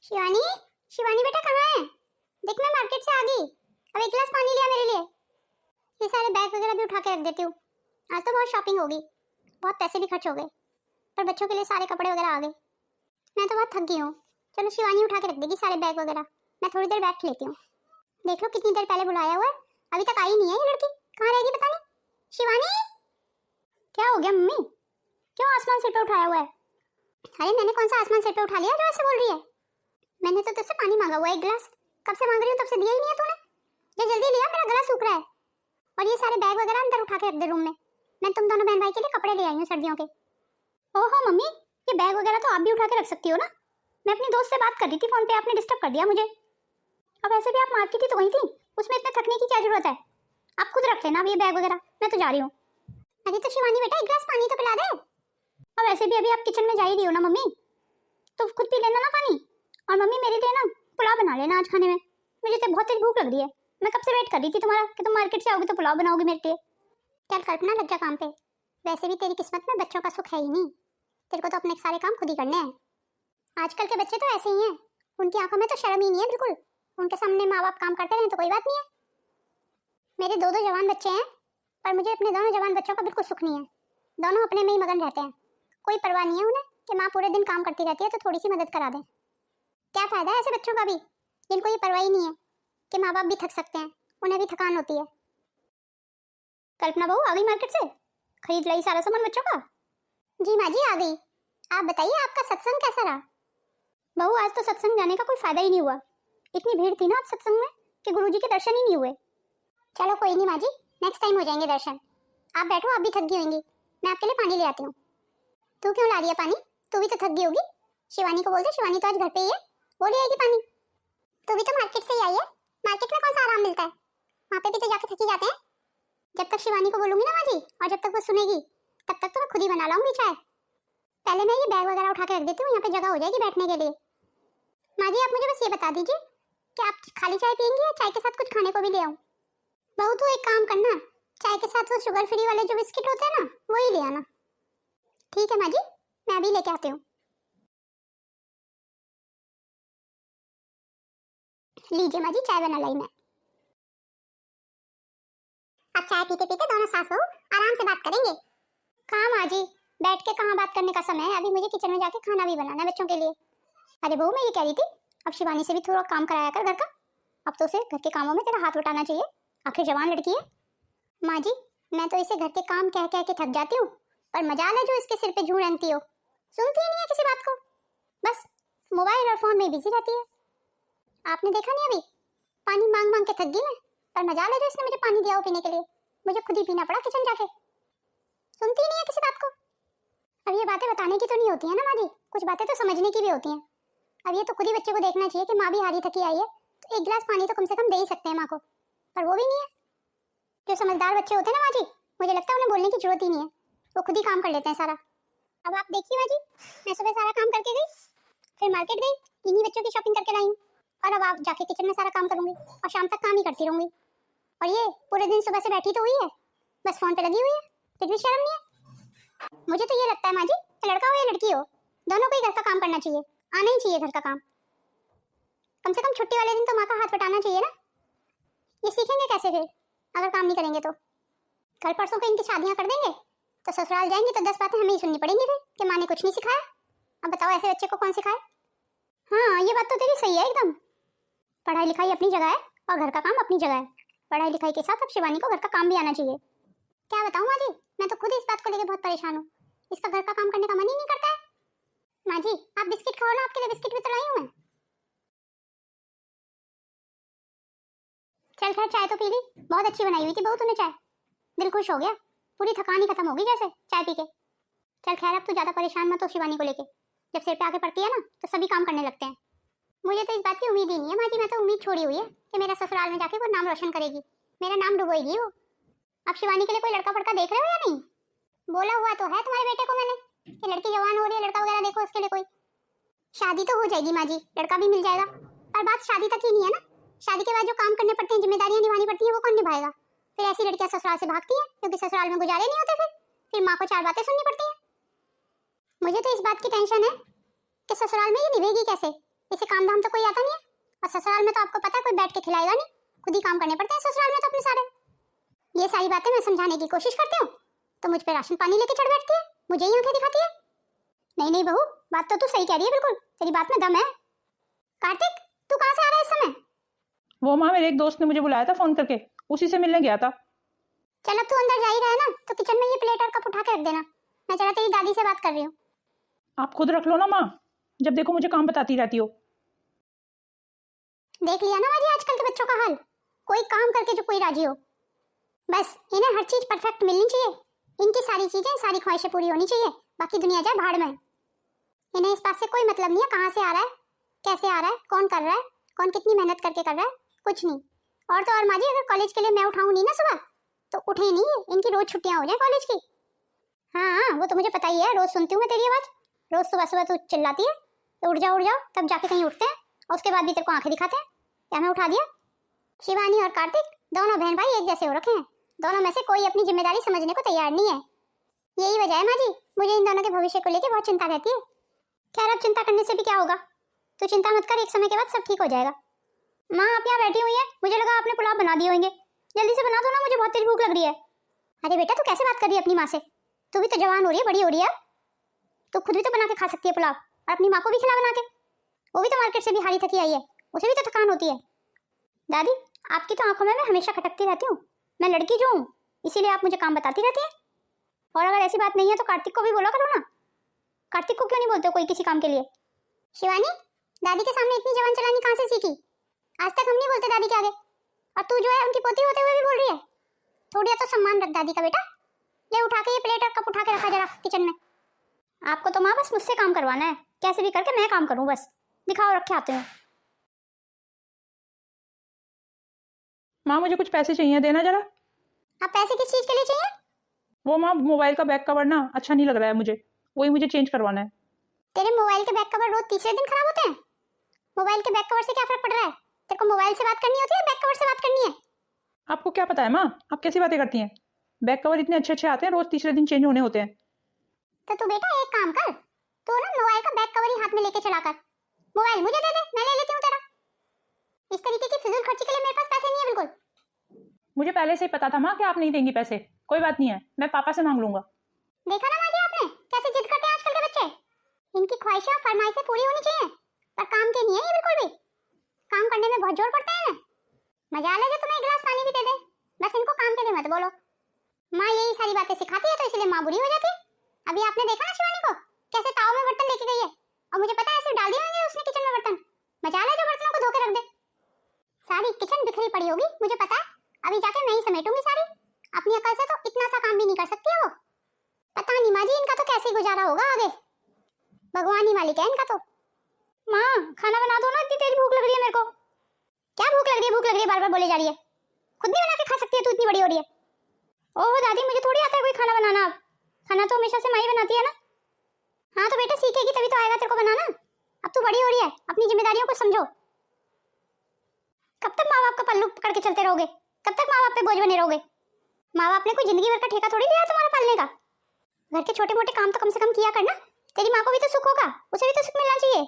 शिवानी, शिवानी बेटा कहाँ है? देख मैं मार्केट से आ गई। अब एक गिलास पानी लिया मेरे लिए। ये सारे बैग वगैरह भी उठा के रख देती हूँ। आज तो बहुत शॉपिंग होगी, बहुत पैसे भी खर्च हो गए, पर बच्चों के लिए सारे कपड़े वगैरह आ गए। मैं तो बहुत थक गई हूँ। चलो शिवानी उठा के रख देगी सारे बैग वगैरह, मैं थोड़ी देर बैठ लेती हूँ। देख लो कितनी देर पहले बुलाया हुआ है, अभी तक आई नहीं है ये लड़की। कहाँ रहेगी पता नहीं। शिवानी, क्या हो गया मम्मी? क्यों आसमान सिर पे उठाया हुआ है? अरे मैंने कौन सा आसमान सिर पे उठा लिया जो ऐसे बोल रही है? मैंने तो तुझसे पानी मांगा हुआ है एक गिलास, कब से मांग रही हूँ, तब से दिया ही नहीं है तूने। ये जल्दी लिया, मेरा गला सूख रहा है। और ये सारे बैग वगैरह अंदर उठा के रख दे रूम में। मैं तुम दोनों बहन भाई के लिए कपड़े ले आई हूँ सर्दियों के। ओहो मम्मी, ये बैग वगैरह तो आप भी उठा के रख सकती हो ना। मैं अपनी दोस्त से बात कर रही थी फोन पे, आपने डिस्टर्ब कर दिया मुझे। अब ऐसे भी आप मार्केट ही तो गई थी, उसमें इतने थकने की क्या जरूरत है। आप खुद रख लेना अब ये बैग वगैरह, मैं तो जा रही हूँ। अरे तो शिवानी बेटा एक गिलास पानी तो पिला दे। अब ऐसे भी अभी आप किचन में जा ही रही हो ना मम्मी, तो खुद पी लेना ना पानी। और मम्मी मेरे लिए ना पुलाव बना लेना आज खाने में, मुझे तो बहुत तेज भूख लग रही है। मैं कब से वेट कर रही थी तुम्हारा कि तुम मार्केट से आओगी तो पुलाव बनाओगी मेरे लिए। चल कल्पना लग जा काम पे। वैसे भी तेरी किस्मत में बच्चों का सुख है ही नहीं, तेरे को तो अपने सारे काम खुद ही करने हैं। आजकल के बच्चे तो ऐसे ही हैं, उनकी आंखों में तो शर्म ही नहीं है बिल्कुल। उनके सामने माँ बाप काम करते रहे तो कोई बात नहीं है। मेरे दो दो जवान बच्चे हैं, पर मुझे अपने दोनों जवान बच्चों का बिल्कुल सुख नहीं है। दोनों अपने में ही मगन रहते हैं, कोई परवाह नहीं है उन्हें कि माँ पूरे दिन काम करती रहती है तो थोड़ी सी मदद करा दे। क्या फायदा है ऐसे बच्चों का भी, जिनको ये परवाह ही नहीं है कि माँ बाप भी थक सकते हैं, उन्हें भी थकान होती है। कल्पना बहू आ गई मार्केट से, खरीद लाई सारा सामान बच्चों का? जी माँ जी आ गई। आप बताइए आपका सत्संग कैसा रहा? बहू आज तो सत्संग जाने का कोई फायदा ही नहीं हुआ। इतनी भीड़ थी ना आज सत्संग में कि गुरुजी के दर्शन ही नहीं हुए। चलो कोई नहीं माँ जी, नेक्स्ट टाइम हो जाएंगे दर्शन। आप बैठो, आप भी थक गई होंगी, मैं आपके लिए पानी ले आती हूँ। तू क्यों ला रही है पानी? तू भी तो थक गई होगी। शिवानी को बोल दे, शिवानी तो आज घर पे ही है, वो ले आएगी पानी। तू भी तो मार्केट से ही आई है, मार्केट में कौन सा आराम मिलता है, वहाँ पे भी तो जाके थकी जाते हैं। जब तक शिवानी को बोलूंगी ना माँ जी, और जब तक वो सुनेगी तब तक तो मैं खुद ही बना लाऊंगी चाय। पहले मैं ये बैग वगैरह उठा के रख देती हूँ, यहाँ पे जगह हो जाएगी बैठने के लिए। माँ जी आप मुझे बस ये बता दीजिए कि आप खाली चाय पियेंगी या चाय के साथ कुछ खाने को भी ले आऊँ? बहू तू एक काम करना, चाय के साथ वो शुगर फ्री वाले जो बिस्किट होते हैं ना, वही ले आना। ठीक है माँ जी, मैं अभी लेके आती हूँ। लीजिए माँ जी, चाय बना लाई मैं। अब चाय पीते पीते दोनों सास बहू आराम से बात करेंगे। कहाँ माँ जी, बैठ के कहाँ बात करने का समय है, अभी मुझे किचन में जाके खाना भी बनाना है बच्चों के लिए। अरे बहू मैं ये कह रही थी, अब शिवानी से भी थोड़ा काम कराया कर घर का। अब तो उसे घर के कामों में तेरा हाथ बटाना चाहिए, आखिर जवान लड़की है। माँ जी मैं तो इसे घर के काम कह कह के थक जाती हूँ, पर मजाल है जो इसके सिर पे जूं रहती हो, सुनती ही नहीं है किसी बात को, बस मोबाइल और फोन में बिजी रहती है। आपने देखा नहीं अभी पानी मांग मांग के थक गई मैं, पर मजाल है जो इसने मुझे पानी दिया हो पीने के लिए, मुझे खुद ही पीना पड़ा किचन जाके। सुनती ही नहीं है किसी बात को। अब ये बातें बताने की तो नहीं होती है ना माँ जी, कुछ बातें तो समझने की भी होती हैं। अब ये तो खुद ही बच्चे को देखना चाहिए कि माँ भी हारी थकी आई है, तो एक गिलास पानी तो कम से कम दे ही सकते हैं माँ को, पर वो भी नहीं है। जो समझदार बच्चे होते हैं ना माँ जी, मुझे लगता है उन्हें बोलने की जरूरत ही नहीं है, वो खुद ही काम कर लेते हैं सारा। अब आप देखिए माँ जी, मैं सुबह सारा काम करके गई, फिर मार्केट गई, इन्हीं बच्चों की शॉपिंग करके लाई हूँ, और अब आप जाके किचन में सारा काम करूंगी और शाम तक काम ही करती रहूंगी। और ये पूरे दिन सुबह से बैठी तो हुई है, बस फोन पे लगी हुई है, फिर भी शर्म नहीं है। मुझे तो ये लगता है माँ जी, लड़का हो या लड़की हो, दोनों को ही घर का काम करना चाहिए, आना ही चाहिए घर का काम। कम से कम छुट्टी वाले दिन तो माँ का हाथ बटाना चाहिए ना। ये सीखेंगे कैसे फिर अगर काम नहीं करेंगे तो? कल परसों को इनकी शादियां कर देंगे तो ससुराल जाएंगे तो 10 बातें हमें ही सुननी पड़ेंगी फिर कि माँ ने कुछ नहीं सिखाया। अब बताओ ऐसे बच्चे को कौन सिखाए? हाँ ये बात तो तेरी सही है एकदम, पढ़ाई लिखाई अपनी जगह है और घर का काम अपनी जगह है। पढ़ाई लिखाई के साथ अब शिवानी को घर का काम भी आना चाहिए। क्या बताऊँ माँ जी, मैं तो खुद इस बात को लेकर बहुत परेशान हूँ, इसका घर का काम करने का मन ही नहीं करता है। माँ जी आप बिस्किट खाओ ना, आपके लिए बिस्किट भी तो लाई हूँ मैं। चल खैर चाय तो पी ली, बहुत अच्छी बनाई हुई थी बहू तूने चाय, दिल खुश हो गया, पूरी थकान ही खत्म होगी जैसे चाय पी के। चल खैर अब तू ज्यादा परेशान मत हो शिवानी को लेके, जब सिर पे आके पड़ती है ना तो सभी काम करने लगते हैं। मुझे तो इस बात की उम्मीद ही नहीं है माँ जी, मैं तो उम्मीद छोड़ी हुई है कि मेरा ससुराल में जाके वो नाम रोशन करेगी, मेरा नाम डुबोएगी वो। आप शिवानी के लिए कोई लड़का फड़का देख रहे हो या नहीं? बोला हुआ तो है तुम्हारे बेटे को मैंने कि लड़की जवान हो रही है, लड़का वगैरह देखो उसके लिए कोई। शादी तो हो जाएगी माँ जी, लड़का भी मिल जाएगा, पर बात शादी तक ही नहीं है ना। शादी के बाद जो काम करने पड़ते हैं, जिम्मेदारियां निभानी पड़ती हैं, वो कौन निभाएगा? फिर ऐसी लड़कियां ससुराल से भागती हैं क्योंकि ससुराल में गुजारे नहीं होते, फिर माँ को 4 बातें सुननी पड़ती हैं। मुझे तो इस बात की टेंशन है कि ससुराल में ये निभेगी कैसे, इसे काम धाम तो कोई आता नहीं है। और ससुराल में तो आपको पता है कोई बैठ के खिलाएगा नहीं, खुद ही काम करने पड़ते हैं ससुराल में तो अपने सारे। ये सारी बातें मैं समझाने की कोशिश करती हूँ तो मुझ पे राशन पानी लेके चढ़ बैठती है, मुझे ही आंखें दिखाती है। नहीं नहीं बहू, बात तो तू सही कह रही है, बिल्कुल तेरी बात में दम है। कार्तिक, तू कहाँ से आ रहा है इस समय? वो माँ, मेरे एक दोस्त ने मुझे बुलाया था फोन करके, उसी से मिलने गया था। चल अब तू अंदर जा ही रहा है ना, तो किचन में ये प्लेट और कप उठा के रख देना, मैं जरा तेरी दादी से बात कर रही हूँ। आप खुद रख लो ना माँ, जब देखो मुझे काम बताती रहती हो। देख लिया ना माजी आजकल के बच्चों का हाल, कोई काम करके जो कोई राजी हो। बस इन्हें हर चीज परफेक्ट मिलनी चाहिए, इनकी सारी चीजें सारी ख्वाहिशें पूरी होनी चाहिए, बाकी दुनिया जाए भाड़ में। इन्हें इस बात से कोई मतलब नहीं है कहाँ से आ रहा है, कैसे आ रहा है, कौन कर रहा है, कौन कितनी मेहनत करके कर रहा है, कुछ नहीं। और तो और माजी, अगर कॉलेज के लिए मैं उठाऊं नहीं ना सुबह तो उठे नहीं, इनकी रोज छुट्टियां हो जाए कॉलेज की। हाँ वो तो मुझे पता ही है, रोज सुनती हूँ मैं तेरी आवाज, रोज सुबह सुबह तू चिल्लाती है तो उठ जाओ, तब जाके कहीं उठते हैं और उसके बाद भी तेरे को आंखें दिखाते हैं। क्या मैं उठा दिया? शिवानी और कार्तिक दोनों बहन भाई एक जैसे हो रखे हैं, दोनों में से कोई अपनी जिम्मेदारी समझने को तैयार नहीं है। यही वजह है माजी, मुझे इन दोनों के भविष्य को लेकर बहुत चिंता रहती है। खैर अब चिंता करने से भी क्या होगा, तो चिंता मत कर, एक समय के बाद सब ठीक हो जाएगा। माँ आप यहाँ बैठी हुई है, मुझे लगा आपने पुलाव बना दिए होंगे, जल्दी से बना दो ना, मुझे बहुत तेज भूख लग रही है। अरे बेटा तू कैसे बात कर रही है अपनी माँ से, तू भी तो जवान हो रही है, बड़ी हो रही है, तो खुद भी तो बना के खा सकती है पुलाव, और अपनी माँ को भी खिला बना के। वो भी तो मार्केट से भी हारी थकी आई है, उसे भी तो थकान होती है। दादी आपकी तो आंखों में मैं हमेशा खटकती रहती हूँ, मैं लड़की जो हूँ इसीलिए आप मुझे काम बताती रहती है। और अगर ऐसी बात नहीं है तो कार्तिक को भी बोला करो ना, कार्तिक को क्यों नहीं बोलते कोई किसी काम के लिए? शिवानी, दादी के सामने इतनी जवान चलानी कहाँ से सीखी? आज तक हम नहीं बोलते दादी के आगे, और तू जो है उनकी पोती होते हुए भी बोल रही है। थोड़ी तो सम्मान रख दादी का बेटा। ले उठा के ये प्लेट और कप उठा के रखा जरा किचन में। आपको तो माँ बस मुझसे काम करवाना है, कैसे भी करके मैं काम करूँ, बस दिखाओ रखे आते हैं। माँ मुझे कुछ पैसे चाहिए, देना जरा। आप पैसे किस चीज के लिए चाहिए? वो माँ, मोबाइल का बैक कवर ना अच्छा नहीं लग रहा है मुझे, वही मुझे चेंज करवाना है। तेरे मोबाइल के बैक कवर रोज तीसरे दिन खराब होते हैं, मोबाइल के बैक कवर से क्या फर्क पड़ रहा है? तेरे को मोबाइल से बात करनी होती है, बैक कवर से बात करनी है? आपको क्या पता है माँ, आप कैसी बातें करती हैं? बैक कवर इतने अच्छे अच्छे आते हैं, रोज तीसरे दिन चेंज होने होते हैं। तो तू बेटा एक काम कर, तू ना मोबाइल का बैक कवर ही हाथ में लेके चला कर, मोबाइल मुझे दे दे, मैं ले लेती हूँ तेरा। इस तरीके की फिजूल खर्ची के लिए मेरे पास पैसे नहीं है बिल्कुल। मुझे पहले से ही पता था माँ कि आप नहीं देंगी पैसे, कोई बात नहीं है, मैं पापा से मांग लूंगा। देखा ना माजी आपने कैसे जिद करते हैं आजकल के बच्चे, इनकी ख्वाहिशें और फरमाइशें पूरी होनी चाहिए, पर काम के नहीं है ये बिल्कुल भी। काम करने में बहुत जोर पड़ता है ना, मजाल है जो तुम्हें एक गिलास पानी भी दे दे, बस इनको काम के लिए मत बोलो। माँ यही सारी बातें सिखाती है तो इसलिए माँ बुरी हो जाती है। अभी आपने देखा ना शिवानी को कैसे ताव में बर्तन लेके गई है, और मुझे पता है ऐसे डाल दिए होंगे उसने किचन में बर्तन, मजाल है जो बर्तनों को धो के रख दे। सारी किचन बिखरी पड़ी होगी मुझे पता है, अभी जाके मैं ही समेटूंगी सारी, अपनी अकल से तो इतना सा काम भी नहीं कर सकती है वो। पता नहीं माँ जी इनका तो कैसे गुजारा होगा आगे, भगवान ही मालिक है इनका तो। माँ खाना बना दो ना, इतनी तेज भूख लग रही है मेरे को। क्या भूख लग रही है, भूख लग रही है बार बार बोले जा रही है, खुद भी बना के खा सकती है, तू इतनी बड़ी हो रही है। ओह दादी मुझे थोड़ी आता है कोई खाना बनाना, अब खाना तो हमेशा से माँ ही बनाती है ना। हाँ तो बेटा सीखेगी तभी तो आएगा तेरे को बनाना, अब तू बड़ी हो रही है, अपनी जिम्मेदारियों को समझो। कब तक माँ बाप का पल्लू पकड़ के चलते रहोगे, कब तक माँ बाप पे बोझ बने रहोगे? माँ बाप ने कोई जिंदगी भर का ठेका थोड़ी लिया तुम्हारा पालने का, घर के छोटे मोटे काम तो कम से कम किया करना, तेरी माँ को भी तो सुख होगा, उसे भी तो सुख मिलना चाहिए।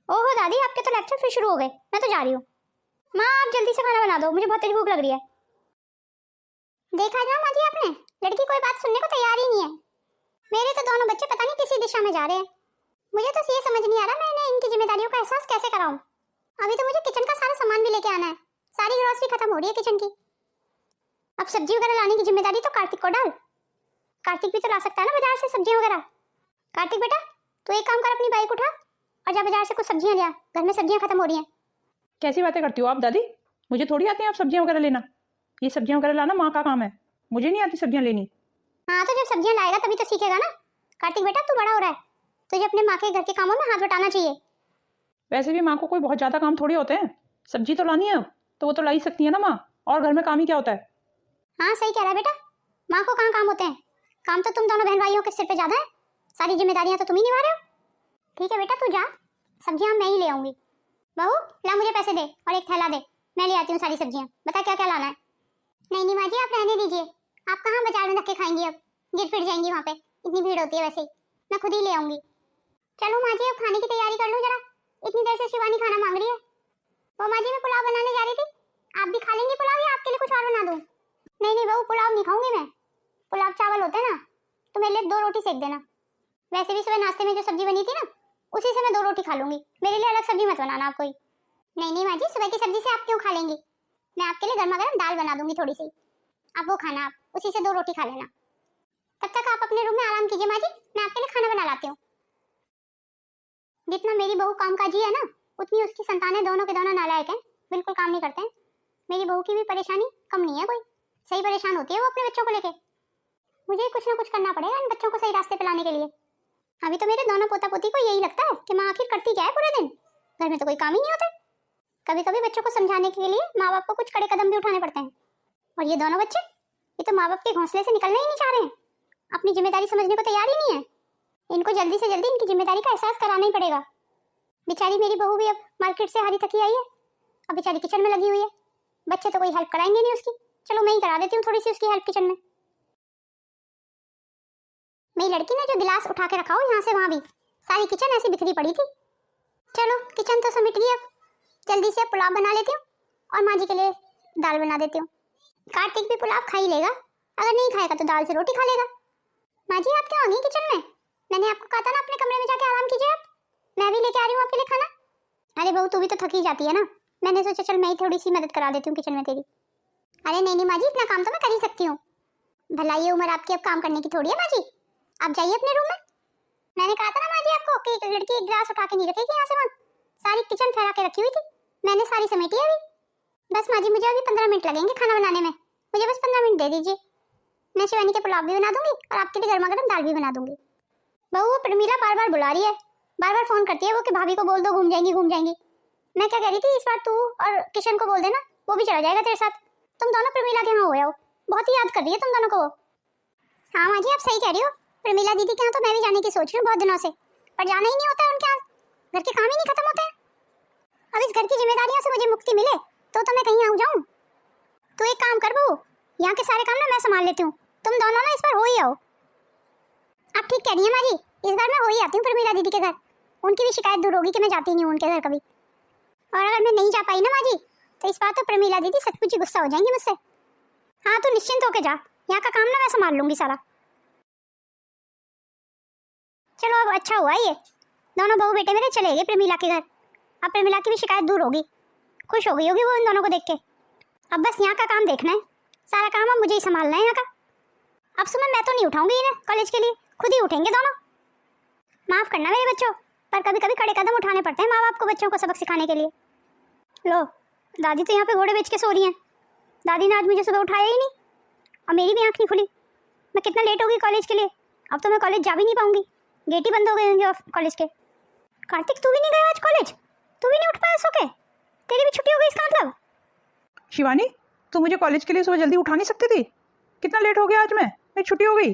ओहो दादी आपके तो लेक्चर फिर शुरू हो गए, मैं तो जा रही हूँ। माँ आप जल्दी से खाना बना दो, मुझे बहुत तेज भूख लग रही है। देखा ना माँ जी आपने, लड़की कोई बात सुनने को तैयार ही नहीं है। मेरे तो दोनों बच्चे पता नहीं किसी दिशा में जा रहे हैं, मुझे तो ये समझ नहीं आ रहा मैं इन्हें इनकी जिम्मेदारियों का एहसास कैसे कराऊं। अभी तो मुझे किचन का सारा सामान भी लेके आना है, सारी ग्रोसरी खत्म हो रही है किचन की। अब सब्जी वगैरह लाने की जिम्मेदारी तो कार्तिक को डाल, कार्तिक भी तो ला सकता है ना बाजार से सब्जी वगैरह। कार्तिक बेटा तू एक काम कर, अपनी बाइक उठा और जा बाजार से कुछ सब्जियां ले आ, घर में सब्जियां खत्म हो रही हैं। कैसी बातें करती हो आप दादी, मुझे थोड़ी आती है आप सब्जियां वगैरह लेना, ये सब्जियां वगैरह लाना माँ का काम है, मुझे नहीं आती सब्जियां लेनी। हाँ तो जब सब्जियां लाएगा तभी तो सीखेगा ना। कार्तिक बेटा तू बड़ा हो रहा है, तुझे अपने माँ के घर के कामों में हाथ बटाना चाहिए। वैसे भी माँ को कोई बहुत ज्यादा काम थोड़ी होते हैं, सब्जी तो लानी है तो वो तो ला ही सकती है ना माँ, और घर में काम ही क्या होता है। हाँ सही कह रहा है बेटा, माँ को कहाँ काम होते हैं, काम तो तुम दोनों बहन भाइयों के सिर पे ज्यादा है, सारी जिम्मेदारियां तो तुम ही निभा रहे हो। ठीक है बेटा तू जा, सब्जियां मैं ही ले आऊंगी। बहू ला मुझे पैसे दे और एक थैला दे, मैं ले आती हूँ सारी सब्जियां, बता क्या क्या लाना है। नहीं नहीं माँ जी आप रहने दीजिए, आप कहाँ बाजार में धक्के खाएंगी, अब गिर फिर जाएंगी वहाँ पे, इतनी भीड़ होती है वैसे ही, मैं खुद ही ले आऊंगी। चलो माँ जी अब खाने की तैयारी कर लो जरा, इतनी देर से शिवानी खाना मांग रही है। वो माँ जी मैं पुलाव बनाने जा रही थी, आप भी खा लेंगी पुलाव या आपके लिए कुछ और बना दूं? नहीं नहीं बहू, पुलाव नहीं खाऊंगी मैं। पुलाव चावल होते हैं ना, तो मेरे लिए 2 रोटी सेक देना। वैसे भी सुबह नाश्ते में जो सब्जी बनी थी ना, उसी से मैं 2 रोटी खा लूंगी। मेरे लिए अलग सब्जी मत बनाना आप कोई। नहीं नहीं माँ जी, सुबह की सब्जी से आप क्यों खा लेंगी? मैं आपके लिए गर्मा गर्म दाल बना दूंगी थोड़ी सी, आप वो खाना, आप उसी से 2 रोटी खा लेना। तब तक आप अपने रूम में आराम कीजिए माँ जी, मैं आपके लिए खाना बना लाती हूँ। जितना मेरी बहू कामकाजी है ना, उतनी उसकी संतानें दोनों के दोनों नालायक हैं, बिल्कुल काम नहीं करते हैं। मेरी बहू की भी परेशानी कम नहीं है कोई, सही परेशान होती है वो अपने बच्चों को लेके। मुझे कुछ ना कुछ करना पड़ेगा इन बच्चों को सही रास्ते पे लाने के लिए। अभी तो मेरे दोनों पोता पोती को यही लगता है कि माँ आखिर करती क्या है पूरे दिन, घर में तो कोई काम ही नहीं होता। कभी कभी बच्चों को समझाने के लिए माँ बाप को कुछ कड़े कदम भी उठाने पड़ते हैं। और ये दोनों बच्चे, ये तो माँ बाप के घोंसले से निकलना ही नहीं चाह रहे हैं, अपनी जिम्मेदारी समझने को तैयार ही नहीं है। इनको जल्दी से जल्दी इनकी जिम्मेदारी का एहसास कराना ही पड़ेगा। बेचारी मेरी बहू भी अब मार्केट से हारी थकी आई है, अब बेचारी किचन में लगी हुई है। बच्चे तो कोई हेल्प कराएंगे नहीं उसकी, चलो मैं ही करा देती हूँ थोड़ी सी उसकी हेल्प किचन में। मेरी लड़की ने जो गिलास उठा के रखा हो यहाँ से वहाँ भी, सारी किचन ऐसी बिखरी पड़ी थी। चलो किचन तो समेट गई, अब जल्दी से पुलाव बना लेती हूँ और माँ जी के लिए दाल बना देती हूँ। कार्तिक भी पुलाव खा ही लेगा, अगर नहीं खाएगा तो दाल से रोटी खा लेगा। माँ जी आप क्यों आ गई किचन में? मैंने आपको कहा था ना अपने कमरे में जाके आराम कीजिए, आप मैं भी लेके आ रही हूँ आपके लिए खाना। अरे बहू तू भी तो थकी जाती है ना, मैंने सोचा चल मैं ही थोड़ी सी मदद करा देती हूँ किचन में तेरी। अरे नहीं नहीं माँ जी, इतना काम तो मैं कर ही सकती हूँ। भला ये उम्र आपकी अब काम करने की थोड़ी है माँ जी, आप जाइए अपने रूम में। मैंने कहा था ना माँ जी आपको कि एक लड़की एक गिलास उठा के नहीं रखेगी यहाँ से वहाँ, सारी किचन फैला के रखी हुई थी, मैंने सारी समेटी है अभी। बस माँ जी मुझे अभी 15 मिनट लगेंगे खाना बनाने में, मुझे बस 15 मिनट दे दीजिए। मैं शिवानी के पुलाव भी बना दूंगी और आपके लिए गर्मा गर्म दाल भी बना दूंगी। बहू वो प्रमीला बार बार बुला रही है, बार बार फोन करती है वो कि भाभी को बोल दो घूम जाएंगी घूम जाएंगी। मैं क्या कह रही थी, इस बार तू और किशन को बोल देना, वो भी चला जाएगा तेरे साथ। तुम दोनों प्रमीला के यहाँ हो आओ, बहुत ही याद कर रही है तुम दोनों को वो। हाँ माँ जी आप सही कह रही हो, प्रमीला दीदी के यहाँ तो मैं भी जाने की सोच रही हूँ बहुत दिनों से, पर जाना ही नहीं होता है उनके यहाँ, घर के काम ही नहीं खत्म होते हैं। अब इस घर की जिम्मेदारियों से मुझे मुक्ति मिले तो मैं कहीं आऊँ जाऊँ। तो एक काम कर बहू, यहाँ के सारे काम ना मैं संभाल लेती हूँ, तुम दोनों ना इस बार हो ही आओ। आप ठीक कह रही हैं माँ जी, इस बार मैं हो ही आती हूँ प्रमीला दीदी के घर, उनकी भी शिकायत दूर होगी कि मैं जाती नहीं हूँ उनके घर कभी। और अगर मैं नहीं जा पाई ना माँ जी, तो इस बार तो प्रमीला दीदी सचमुच ही गुस्सा हो जाएंगी मुझसे। हाँ तू निश्चिंत होके जा, यहाँ का काम ना मैं संभाल लूंगी सारा। चलो अब अच्छा हुआ ये, दोनों बहू बेटे मेरे चले गए प्रमीला के घर, अब प्रमीला की भी शिकायत दूर होगी, खुश हो गई होगी वो इन दोनों को देख के। अब बस यहाँ का काम देखना है, सारा काम अब मुझे ही संभालना है यहाँ का। अब सुबह मैं तो नहीं उठाऊंगी इन्हें कॉलेज के लिए, खुद ही उठेंगे दोनों। माफ करना मेरे बच्चों, पर कभी कभी कड़े कदम उठाने पड़ते हैं माँ बाप को बच्चों को सबक सिखाने के लिए। लो दादी तो यहाँ पे घोड़े बेच के सो रही हैं, दादी ने आज मुझे सुबह उठाया ही नहीं और मेरी भी आँख नहीं खुली। मैं कितना लेट हो गई कॉलेज के लिए, अब तो मैं कॉलेज जा भी नहीं पाऊंगी, गेट ही बंद हो गए होंगे कॉलेज के। कार्तिक तू भी नहीं गया आज कॉलेज, तू भी नहीं उठ पाया सो के, तेरी भी छुट्टी हो गई इसका मतलब? शिवानी तू मुझे कॉलेज के लिए सुबह जल्दी उठा नहीं सकती थी? कितना लेट हो गया आज मैं, मेरी छुट्टी हो गई।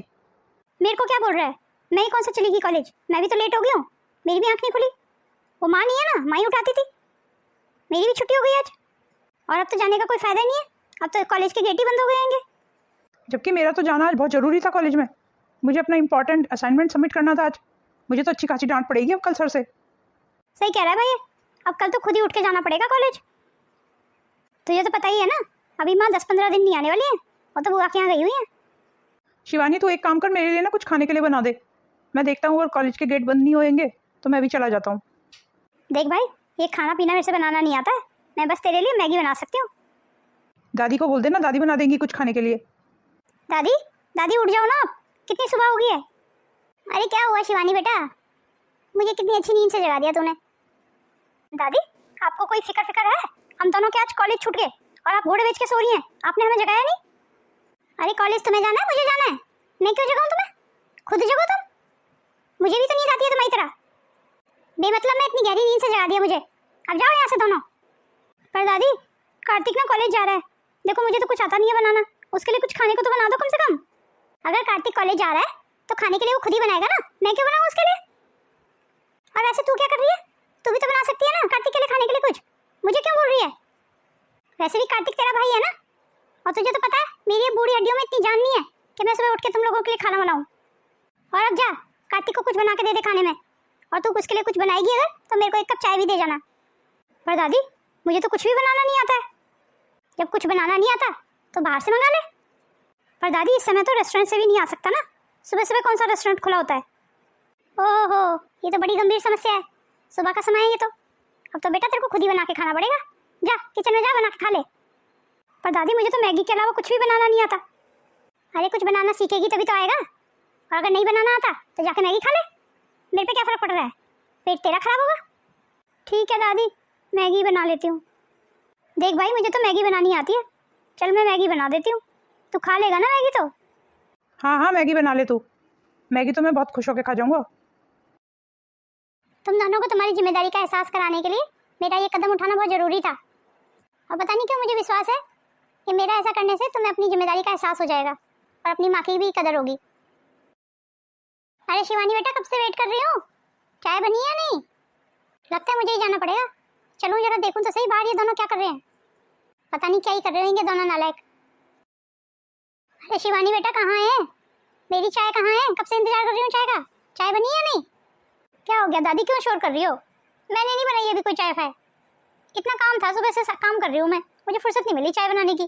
मेरे को क्या बोल रहा है, मैं ही कौन सा चलेगी कॉलेज, मैं भी तो लेट हो गई हूँ, मेरी भी आँख नहीं खुली। वो माँ नहीं है ना, माँ ही उठाती थी, मेरी भी छुट्टी हो गई आज। और अब तो जाने का कोई फायदा नहीं है, अब तो कॉलेज के गेट ही बंद हो गए होंगे। जबकि मेरा तो जाना आज बहुत ज़रूरी था कॉलेज में, मुझे अपना इंपॉर्टेंट असाइनमेंट सबमिट करना था आज, मुझे तो अच्छी खासी डांट पड़ेगी अब कल सर से। सही कह रहा है भाई, अब कल तो खुद ही उठ के जाना पड़ेगा कॉलेज। तुझे तो पता ही है ना, अभी माँ 10-15 दिन नहीं आने वाली है, और तो बुआ के यहाँ गई हुई है। शिवानी तू एक काम कर, मेरे लिए ना कुछ खाने के लिए बना दे, मैं देखता हूँ अगर कॉलेज के गेट बंद नहीं होएंगे तो मैं भी चला जाता हूँ। देख भाई ये खाना पीना मेरे से बनाना नहीं आता है, मैं बस तेरे लिए मैगी बना सकती हूँ। दादी को बोल देना, दादी बना देंगी कुछ खाने के लिए। दादी दादी उठ जाओ ना, कितनी सुबह हो गई है। अरे क्या हुआ शिवानी बेटा, मुझे कितनी अच्छी नींद से जगा दिया तूने। दादी आपको कोई फिक्र है, हम दोनों के आज कॉलेज छूट गए और आप घोड़े बेच के सो रही हैं, आपने हमें जगाया नहीं। अरे कॉलेज तुम्हें जाना है, मुझे जाना है, मैं क्यों जगाऊं तुम्हें, खुद जगो तुम, मुझे भी तो नींद आती है तुम्हारी तरह। बेमतलब में इतनी गहरी नींद से जगा दिया मुझे, अब जाओ यहाँ से दोनों। पर दादी कार्तिक ना कॉलेज जा रहा है, देखो मुझे तो कुछ आता नहीं है बनाना, उसके लिए कुछ खाने को तो बना दो कम से कम। अगर कार्तिक कॉलेज जा रहा है तो खाने के लिए वो खुद ही बनाएगा ना, मैं क्यों बनाऊँ उसके लिए। और वैसे तू क्या कर रही है, तू भी तो बना सकती है ना कार्तिक के लिए खाने के लिए कुछ, मुझे क्यों बोल रही है। वैसे भी कार्तिक तेरा भाई है ना, और तुझे तो पता है मेरी ये बूढ़ी हड्डियों में इतनी जान नहीं है कि मैं सुबह उठ के तुम लोगों के लिए खाना बनाऊं। और अब जा कार्तिक को कुछ बना के दे दे खाने में, और तू उसके लिए कुछ बनाएगी अगर तो मेरे को एक कप चाय भी दे जाना। पर दादी मुझे तो कुछ भी बनाना नहीं आता है। जब कुछ बनाना नहीं आता तो बाहर से मंगा ले। पर दादी इस समय तो रेस्टोरेंट से भी नहीं आ सकता ना, सुबह सुबह कौन सा रेस्टोरेंट खुला होता है। ओहो, ये तो बड़ी गंभीर समस्या है। सुबह का समय है ये तो। अब तो बेटा तेरे को खुद ही बना के खाना पड़ेगा। जा किचन में जा, बना के खा ले। पर दादी मुझे तो मैगी के अलावा कुछ भी बनाना नहीं आता। अरे कुछ बनाना सीखेगी तभी तो आएगा, और अगर नहीं बनाना आता तो जाके मैगी खा ले। मेरे पे क्या फर्क पड़ रहा है, पेट तेरा खराब होगा। ठीक है दादी, मैगी बना लेती हूँ। देख भाई मुझे तो मैगी बनानी आती है, चल मैं मैगी बना देती हूँ, तू खा लेगा ना मैगी तो। हाँ हाँ मैगी बना ले तू, मैगी तो मैं बहुत खुश होकर खा जाऊंगा। तुम दोनों को तुम्हारी जिम्मेदारी का एहसास कराने के लिए मेरा ये कदम उठाना बहुत जरूरी था। और पता नहीं क्यों मुझे विश्वास है कि मेरा ऐसा करने से तुम्हें अपनी जिम्मेदारी का एहसास हो जाएगा और अपनी माँ की भी कदर होगी। अरे शिवानी बेटा कब से वेट कर रही हूँ, चाय बनी या नहीं? लगता है मुझे ही जाना पड़ेगा। चलूँ जरा देखूँ तो सही बाहर ये दोनों क्या कर रहे हैं। पता नहीं क्या ही कर रहे होंगे दोनों नालायक। अरे शिवानी बेटा कहाँ है, मेरी चाय कहाँ है? कब से इंतजार कर रही हूँ चाय का। चाय बनी या नहीं? क्या हो गया दादी, क्यों शोर कर रही हो? मैंने नहीं बनाई अभी कोई चाय फाय। इतना काम था, सुबह से काम कर रही हूँ मैं, मुझे फुर्सत नहीं मिली चाय बनाने की।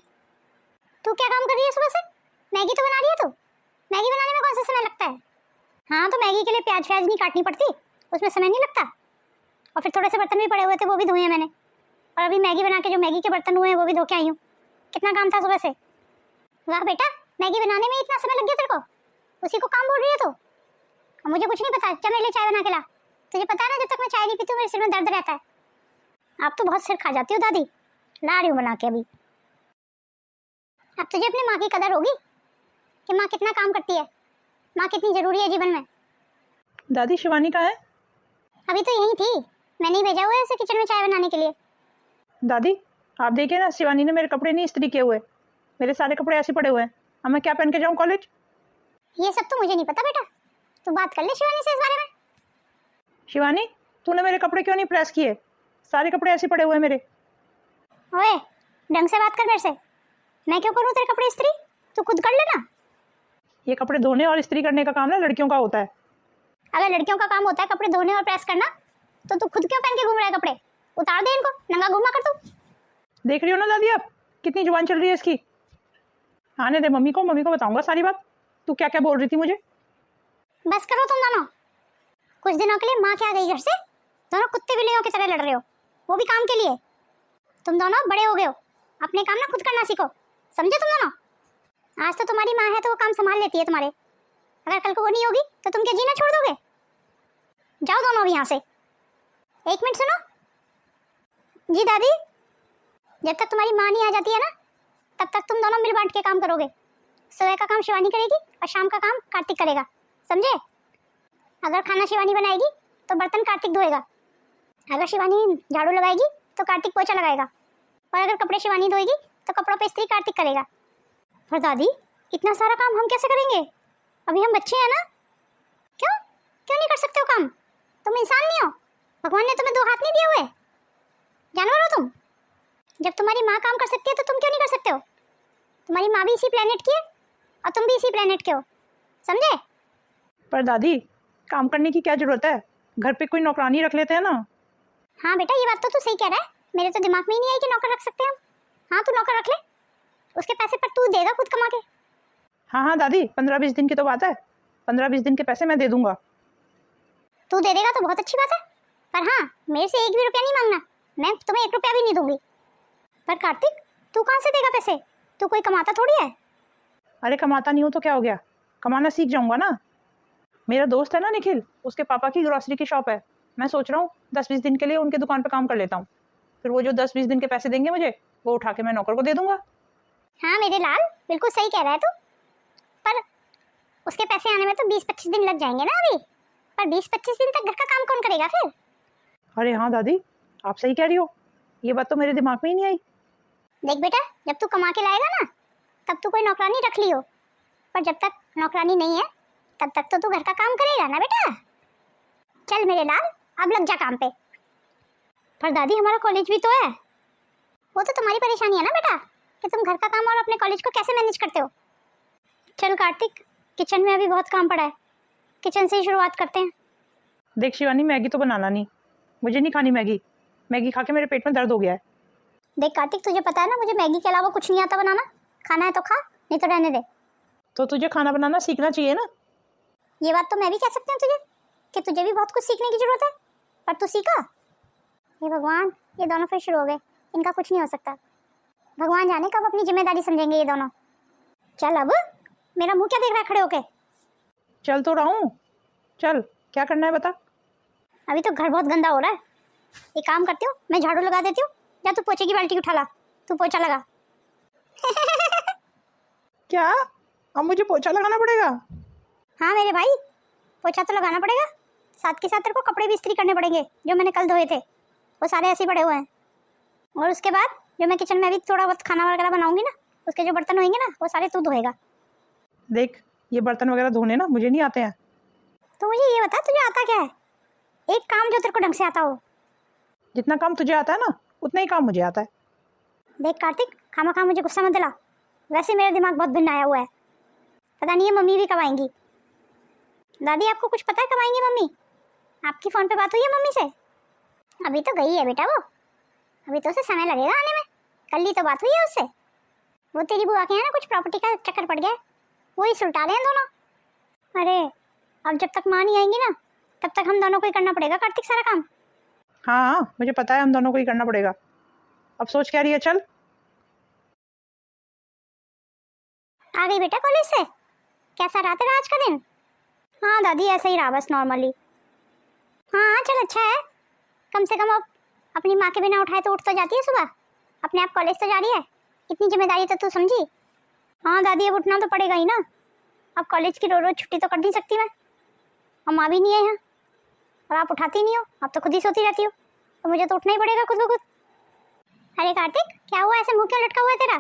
तू क्या काम कर रही है सुबह से? मैगी तो बना रही है तू। मैगी बनाने में कौन सा समय लगता है? हाँ तो मैगी के लिए प्याज व्याज नहीं काटनी पड़ती, उसमें समय नहीं लगता। और फिर थोड़े से बर्तन भी पड़े हुए थे, वो भी धोए हैं मैंने। और अभी मैगी बना के जो मैगी के बर्तन हुए हैं वो भी धो के आई हूँ। कितना काम था सुबह से। वाह बेटा, मैगी बनाने में इतना समय लग गया तेरे को, उसी को काम बोल रही है तू। और मुझे कुछ नहीं पता, चल मेरे लिए चाय बना के ला। तुझे पता है ना जब तक मैं चाय नहीं पीती हूँ मेरे सिर में दर्द रहता है। आप तो बहुत सिर खा जाती हो दादी, ला रही हूँ बना के अभी। अब तुझे अपनी माँ की कदर होगी कि माँ कितना काम करती है, माँ कितनी जरूरी है जीवन में। दादी शिवानी कहाँ है? अभी तो यही थी, मैंने ही भेजा हुआ है उसे किचन में चाय बनाने के लिए। दादी आप देखिए ना, शिवानी ने मेरे कपड़े नहीं इस्त्री किए हुए, मेरे सारे कपड़े ऐसे पड़े हुए हैं। अब मैं क्या पहन के जाऊँ कॉलेज? ये सब तो मुझे नहीं पता बेटा, तू बात कर ले शिवानी से इस बारे में। शिवानी तूने मेरे कपड़े क्यों नहीं प्रेस किए? सारे कपड़े ऐसे पड़े हुए हैं मेरे। ओए ढंग से बात कर मेरे से। मैं क्यों करूँ तेरे कपड़े इस्त्री, तू खुद कर लेना। ये कपड़े धोने और इस्त्री करने का काम ना लड़कियों का होता है। अगर लड़कियों का काम होता है कपड़े धोने और प्रेस करना, तो तू खुद क्यों पहन के घूम रहा है कपड़े? उतार दे इनको, नंगा घूमा कर तू। देख रही हो ना दादी आप कितनी जुबान चल रही है इसकी। आने दे मम्मी को बताऊंगा सारी बात। तू क्या क्या बोल रही थी मुझे? बस करो तुम दोनों, कुछ दिनों के लिए माँ क्या गई घर से, दोनों कुत्ते बिल्लियों की तरह लड़ रहे हो, वो भी काम के लिए। तुम दोनों बड़े हो गए हो, अपने काम ना खुद करना सीखो, समझे तुम दोनों। आज तो तुम्हारी माँ है तो वो काम संभाल लेती है तुम्हारे, अगर कल को वो नहीं होगी तो तुम क्या जीना छोड़ दोगे? जाओ दोनों भी यहाँ से। एक मिनट सुनो। जी दादी, जब तक तुम्हारी माँ नहीं आ जाती है ना तब तक तुम दोनों मिल बांट के काम करोगे। सुबह का काम शिवानी करेगी और शाम का काम कार्तिक करेगा, समझे? अगर खाना शिवानी बनाएगी तो बर्तन कार्तिक धोएगा, अगर शिवानी झाड़ू लगाएगी तो कार्तिक पोछा लगाएगा, और अगर कपड़े शिवानी धोएगी तो कपड़ों पे इस्त्री कार्तिक करेगा। पर दादी इतना सारा काम हम कैसे करेंगे, अभी हम बच्चे हैं ना। क्यों क्यों नहीं कर सकते हो काम? तुम इंसान नहीं हो, भगवान ने तुम्हें दो हाथ नहीं दिए हुए, जानवर हो तुम। जब तुम्हारी माँ काम कर सकती है तो तुम क्यों नहीं कर सकते हो? तुम्हारी माँ भी इसी प्लेनेट की है और तुम भी इसी प्लेनेट के हो, समझे? पर दादी काम करने की क्या जरूरत है, घर पे कोई नौकरानी रख लेते हैं ना। हाँ बेटा ये बात तो तू सही कह रहा है, मेरे तो दिमाग में ही नहीं आई कि नौकर रख सकते हैं हम। हाँ तू नौकर रख ले, उसके पैसे पर तू देगा खुद कमा के। हाँ हाँ दादी 15-20 दिन की तो बात है, 15-20 दिन के पैसे मैं दे दूंगा। तू दे देगा तो बहुत अच्छी बात है, पर हाँ मेरे से एक भी रुपया नहीं मांगना, मैं तुम्हें 1 रुपया भी नहीं दूंगी। पर कार्तिक तू कहाँ से देगा पैसे, तू कोई कमाता थोड़ी है। अरे कमाता नहीं हूँ तो क्या हो गया, कमाना सीख जाऊंगा ना। मेरा दोस्त है ना निखिल, उसके पापा की ग्रोसरी की शॉप है, मैं सोच रहा हूँ 10-20 दिन के लिए उनके दुकान पर काम कर लेता हूँ, फिर वो जो 10-20 दिन के पैसे देंगे मुझे वो उठा के मैं नौकर को दे दूंगा। हाँ मेरे लाल बिल्कुल सही कह रहा है तू, पर उसके पैसे आने में तो 20-25 दिन लग जाएंगे ना अभी, पर 20-25 दिन तक घर का काम कौन करेगा फिर? अरे हाँ दादी आप सही कह रही हो, ये बात तो मेरे दिमाग में ही नहीं आई। देख बेटा जब तू कमा के लाएगा ना तब तू कोई नौकरानी रख लियो, पर जब तक नौकरानी नहीं है तब तक तो तू घर का काम करेगा ना बेटा। चल मेरे लाल अब लग जा काम पे। पर दादी हमारा कॉलेज भी तो है। वो तो तुम्हारी परेशानी है ना बेटा कि तुम घर का काम और अपने कॉलेज को कैसे मैनेज करते हो। चल कार्तिक किचन में अभी बहुत काम पड़ा है, किचन से ही शुरुआत करते हैं। देख शिवानी, मैगी तो बनाना नहीं, मुझे नहीं खानी मैगी। मैगी खा के मेरे पेट में दर्द हो गया है। देख कार्तिक, तुझे पता है ना मुझे मैगी के अलावा कुछ नहीं आता बनाना। खाना है तो खा, नहीं तो रहने दे। तो तुझे खाना बनाना सीखना चाहिए ना। ये बात तो मैं भी कह सकती हूँ तुझे कि तुझे भी बहुत कुछ सीखने की जरूरत है, पर तू सीखा। हे भगवान, ये दोनों फिर शुरू हो गए। इनका कुछ नहीं हो सकता। भगवान जाने कब अपनी जिम्मेदारी समझेंगे ये दोनों। चल अब, मेरा मुंह क्या देख रहा है खड़े होके। चल तो रहा हूँ, चल क्या करना है बता। अभी तो घर बहुत गंदा हो रहा है। एक काम करती हूँ, मैं झाड़ू लगा देती हूँ, या तू पोछे की बाल्टी उठा ला। तू पोछा लगा। क्या, अब मुझे पोछा लगाना पड़ेगा? हाँ मेरे भाई, पोछा तो लगाना पड़ेगा, साथ के साथ तेरे को कपड़े भी इस्त्री करने पड़ेंगे। जो मैंने कल धोए थे वो सारे ऐसे ही पड़े हुए हैं। और उसके बाद जो मैं किचन में भी थोड़ा बहुत खाना वगैरह बनाऊंगी ना, उसके जो बर्तन होंगे ना वो सारे तू धोएगा। देख, ये बर्तन वगैरह धोने ना मुझे नहीं आते हैं। तो मुझे ये बता, तुझे आता क्या है? एक काम जो तेरे को ढंग से आता हो। जितना काम तुझे आता है ना, उतना ही काम मुझे आता है। देख कार्तिक, खामा खा मुझे गुस्सा मत दिला। वैसे मेरा दिमाग बहुत भिन्न आया हुआ है। पता नहीं है मम्मी भी कब आएंगी। दादी, आपको कुछ पता है कब आएंगी मम्मी? आपकी फ़ोन पे बात हुई है मम्मी से? अभी तो गई है बेटा वो, अभी तो उसे समय लगेगा आने में। कल ही तो बात हुई है उससे। वो तेरी बुआ के यहाँ ना कुछ प्रॉपर्टी का चक्कर पड़ गया है, वही सुलटा रहे हैं दोनों। अरे अब जब तक माँ नहीं आएंगी ना, तब तक हम दोनों को ही करना पड़ेगा कार्तिक सारा काम। हाँ हाँ, मुझे पता है, हम दोनों को ही करना पड़ेगा। अब सोच क्या रही है? चल। आ गई बेटा कॉलेज से? कैसा रहा तेरा आज का दिन? हाँ दादी, ऐसा ही रहा बस नॉर्मली। हाँ चल अच्छा है, कम से कम अब अपनी माँ के बिना उठाए तो उठ तो जाती है सुबह, अपने आप कॉलेज तो जा रही है। इतनी जिम्मेदारी तो तू समझी। हाँ दादी, अब उठना तो पड़ेगा ही ना। अब कॉलेज की रोज रोज छुट्टी तो कर नहीं सकती मैं। और माँ भी नहीं है यहाँ, और आप उठाती नहीं हो, आप तो खुद ही सोती रहती हो, तो मुझे तो उठना ही पड़ेगा खुद ब खुद। अरे कार्तिक, क्या हुआ? ऐसे मुँह क्यों लटका हुआ है तेरा?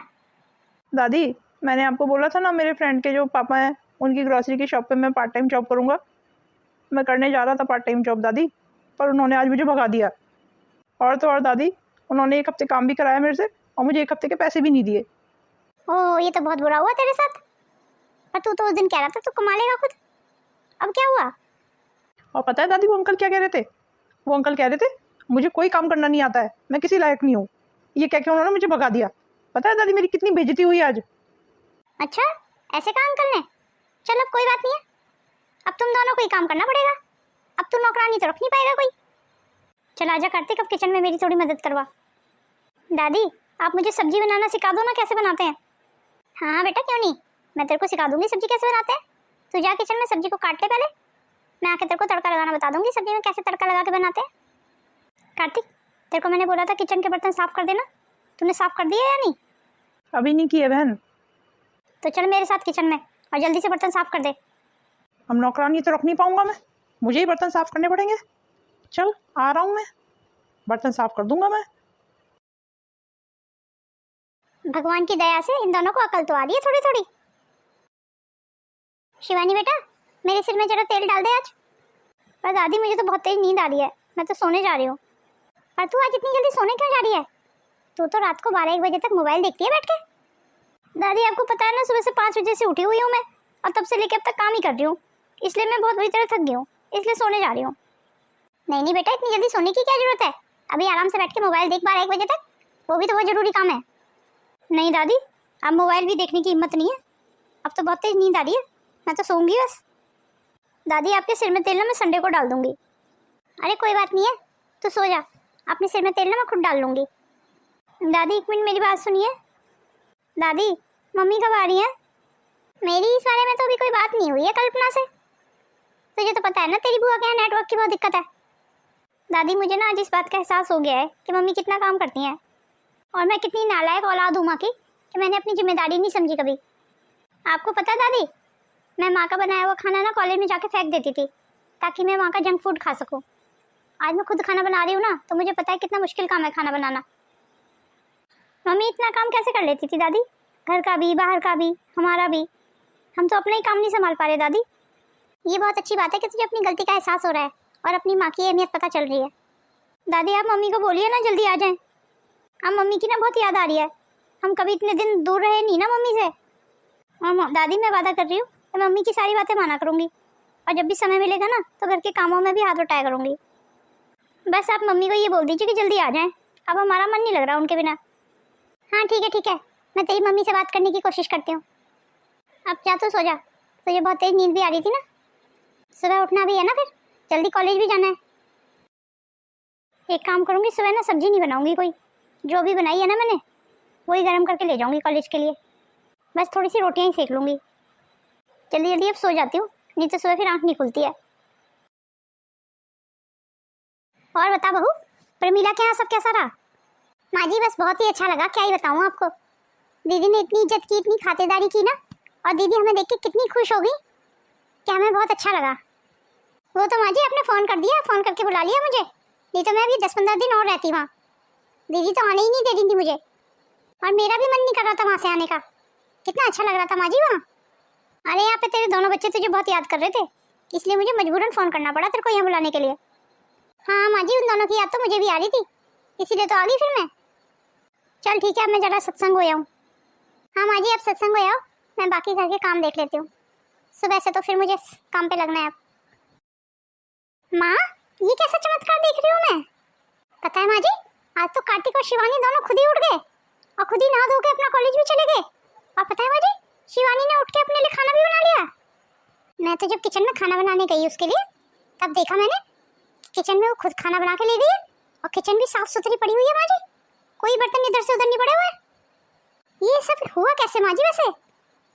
दादी, मैंने आपको बोला था ना, मेरे फ्रेंड के जो पापा हैं उनकी ग्रॉसरी की शॉप पे मैं पार्ट टाइम जॉब करूँगा। मैं करने जा रहा था पार्ट टाइम जॉब दादी, पर उन्होंने आज मुझे भगा दिया। और तो और दादी, उन्होंने 1 हफ्ते काम भी कराया मेरे से, और मुझे 1 हफ्ते के पैसे भी नहीं दिए। ओह, ये तो बहुत बुरा हुआ तेरे साथ। पर तू तो उस दिन कह रहा था तू कमा लेगा खुद, अब क्या हुआ? और पता है दादी, वो अंकल क्या कह रहे थे? वो अंकल कह रहे थे मुझे कोई काम करना नहीं आता है, मैं किसी लायक नहीं हूँ। ये कह के उन्होंने मुझे भगा दिया। पता है दादी, मेरी कितनी बेइज्जती हुई आज। अच्छा, ऐसे कहा अंकल ने? चल अब कोई बात नहीं है, अब तुम दोनों को ही काम करना पड़ेगा। अब तू नौकरानी तो रख नहीं पाएगा कोई। चल आजा कार्तिक, अब किचन में मेरी थोड़ी मदद करवा। दादी, आप मुझे सब्जी बनाना सिखा दो ना, कैसे बनाते हैं। हाँ बेटा, क्यों नहीं, मैं तेरे को सिखा दूंगी सब्जी कैसे बनाते हैं। तू जा किचन में सब्जी को काट ले पहले, मैं आके तेरे को तड़का लगाना बता दूंगी सब्जी में कैसे तड़का लगा के बनाते हैं। कार्तिक, तेरे को मैंने बोला था किचन के बर्तन साफ कर देना, तूने साफ कर दिया या नहीं? अभी नहीं किए बहन। तो चल मेरे साथ किचन में और जल्दी से बर्तन साफ कर दे। अब नौकरानी तो रख नहीं पाऊंगा मैं, मुझे ही बर्तन साफ करने पड़ेंगे। चल आ रहा हूँ मैं, बर्तन साफ कर दूंगा मैं। भगवान की दया से इन दोनों को अकल तो आ रही है थोड़ी थोड़ी। शिवानी बेटा, मेरे सिर में जरा तेल डाल दे आज। पर दादी, मुझे तो बहुत तेज नींद आ रही है, मैं तो सोने जा रही हूँ। पर तू आज इतनी जल्दी सोने क्यों जा रही है? तू तो रात को 12-1 बजे तक मोबाइल देखती है बैठ के। दादी, आपको पता है ना, सुबह से 5 बजे से उठी हुई हूँ मैं, और तब से लेकर अब तक काम ही कर रही हूँ, इसलिए मैं बहुत बुरी तरह थक गई हूँ, इसलिए सोने जा रही हूँ। नहीं नहीं बेटा, इतनी जल्दी सोने की क्या जरूरत है? अभी आराम से बैठ के मोबाइल देख 12-1 बजे तक, वो भी तो बहुत जरूरी काम है। नहीं दादी, अब मोबाइल भी देखने की हिम्मत नहीं है, अब तो बहुत तेज नींद आ रही है, मैं तो सोऊंगी बस। दादी, आपके सिर में तेल ना मैं संडे को डाल दूंगी। अरे कोई बात नहीं है, तू सो जा, अपने सिर में तेल ना मैं खुद डाल लूँगी। दादी 1 मिनट मेरी बात सुनिए। दादी, मम्मी कब आ रही है? मेरी इस बारे में तो अभी कोई बात नहीं हुई है कल्पना से। तुझे तो पता है ना, तेरी बुआ के यहाँ नेटवर्क की बहुत दिक्कत है। दादी, मुझे ना आज इस बात का एहसास हो गया है कि मम्मी कितना काम करती हैं, और मैं कितनी नालायक औलाद हूँ माँ की कि मैंने अपनी जिम्मेदारी नहीं समझी कभी। आपको पता है दादी, मैं माँ का बनाया हुआ खाना ना कॉलेज में जाके फेंक देती थी, ताकि मैं माँ का जंक फूड खा सकूँ। आज मैं खुद खाना बना रही हूँ ना, तो मुझे पता है कितना मुश्किल काम है खाना बनाना। मम्मी इतना काम कैसे कर लेती थी दादी, घर का भी, बाहर का भी, हमारा भी। हम तो अपना ही काम नहीं संभाल पा रहे दादी। ये बहुत अच्छी बात है कि तुझे अपनी गलती का एहसास हो रहा है और अपनी माँ की अहमियत पता चल रही है। दादी, आप मम्मी को बोलिए ना जल्दी आ जाएं। अब मम्मी की ना बहुत याद आ रही है, हम कभी इतने दिन दूर रहे नहीं ना मम्मी से। दादी, मैं वादा कर रही हूँ, मैं मम्मी की सारी बातें माना करूँगी। और जब भी समय मिलेगा ना तो घर के कामों में भी हाथ उठाया करूँगी। बस आप मम्मी को ये बोल दीजिए कि जल्दी आ जाएं, अब हमारा मन नहीं लग रहा उनके बिना। हाँ ठीक है, मैं तेरी मम्मी से बात करने की कोशिश करती हूँ। अब जा तो सो जा, तुझे बहुत तेज नींद भी आ रही थी ना, सुबह उठना भी है ना, फिर जल्दी कॉलेज भी जाना है। एक काम करूँगी, सुबह ना सब्जी नहीं बनाऊँगी कोई, जो भी बनाई है ना मैंने वही गर्म करके ले जाऊँगी कॉलेज के लिए। बस थोड़ी सी रोटियाँ ही सेक लूँगी। जल्दी जल्दी अब सो जाती हूँ, नहीं तो सुबह फिर आँख नहीं खुलती है। और बता बहू, प्रमीला के यहाँ सब कैसा रहा? माँ जी बस बहुत ही अच्छा लगा, क्या ही बताऊँ आपको। दीदी ने इतनी इज्जत की, इतनी खातिरदारी की ना, और दीदी हमें देख के कितनी खुश हो गई कि हमें बहुत अच्छा लगा। वो तो माँ जी आपने फ़ोन कर दिया, फ़ोन करके बुला लिया मुझे, नहीं तो मैं अभी 10-15 दिन और रहती वहाँ। दीदी तो आने ही नहीं दे रही थी मुझे, और मेरा भी मन नहीं कर रहा था वहाँ से आने का। कितना अच्छा लग रहा था माँ जी वहाँ। अरे यहाँ पे तेरे दोनों बच्चे तुझे बहुत याद कर रहे थे, इसलिए मुझे मजबूरन फ़ोन करना पड़ा तेरे को यहाँ बुलाने के लिए। हाँ माँ जी, उन दोनों की याद तो मुझे भी आ रही थी, इसीलिए तो आ गई फिर मैं। चल ठीक है, अब मैं ज़रा सत्संग हो आऊँ। हाँ माँ जी, अब सत्संग हो आओ, मैं बाकी घर के काम देख लेती हूँ। सुबह से तो फिर मुझे काम पे लगना है अब। माँ, ये कैसा चमत्कार देख रही हूँ मैं? पता है माँ जी, आज तो कार्तिक और शिवानी दोनों खुद ही उठ गए और खुद ही नहा धो के अपना कॉलेज भी चले गए। और पता है माँ जी, शिवानी ने उठ के अपने लिए खाना भी बना लिया। मैं तो जब किचन में खाना बनाने गई उसके लिए, तब देखा मैंने किचन में वो खुद खाना बना के ले गई है, और किचन भी साफ सुथरी पड़ी हुई है माँ जी, कोई बर्तन इधर से उधर नहीं पड़े हुए। ये सब हुआ कैसे माँ जी? वैसे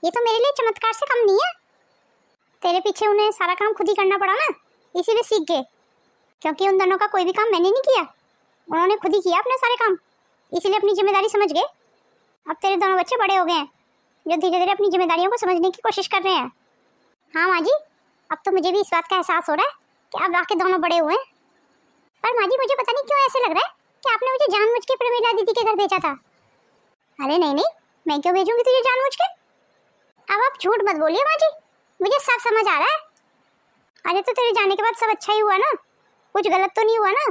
ये तो मेरे लिए चमत्कार से कम नहीं है। तेरे पीछे उन्हें सारा काम खुद ही करना पड़ा ना, इसीलिए सीख गए, क्योंकि उन दोनों का कोई भी काम मैंने नहीं किया, उन्होंने खुद ही किया अपने सारे काम, इसीलिए अपनी जिम्मेदारी समझ गए। अब तेरे दोनों बच्चे बड़े हो गए हैं, जो धीरे धीरे अपनी जिम्मेदारियों को समझने की कोशिश कर रहे हैं। हाँ माँ जी, अब तो मुझे भी इस बात का एहसास हो रहा है कि अब आके दोनों बड़े हुए हैं। पर माँ जी, मुझे पता नहीं क्यों ऐसे लग रहा है कि आपने मुझे जानबूझ के प्रमीला दीदी के घर भेजा था। अरे नहीं नहीं, मैं क्यों भेजूंगी तुझे जानबूझ के? अब आप झूठ मत बोलिए माँ जी, मुझे सब समझ आ रहा है। अरे तो तेरे जाने के बाद सब अच्छा ही हुआ ना, कुछ गलत तो नहीं हुआ ना?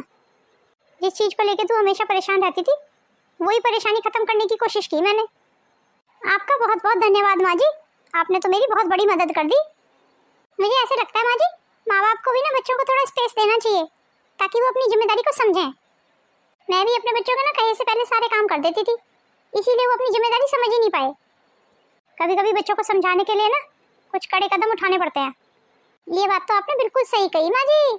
जिस चीज़ को लेके तू हमेशा परेशान रहती थी, वही परेशानी खत्म करने की कोशिश की मैंने। आपका बहुत बहुत धन्यवाद माँ जी, आपने तो मेरी बहुत बड़ी मदद कर दी। मुझे ऐसे लगता है माँ जी, माँ बाप को भी ना बच्चों को थोड़ा स्पेस देना चाहिए, ताकि वो अपनी जिम्मेदारी को समझें। मैं भी अपने बच्चों को ना कहीं से पहले सारे काम कर देती थी, इसीलिए वो अपनी जिम्मेदारी समझ ही नहीं पाए। कभी कभी बच्चों को समझाने के लिए ना कुछ कड़े कदम उठाने पड़ते हैं। ये बात तो आपने बिल्कुल सही कही माँ जी।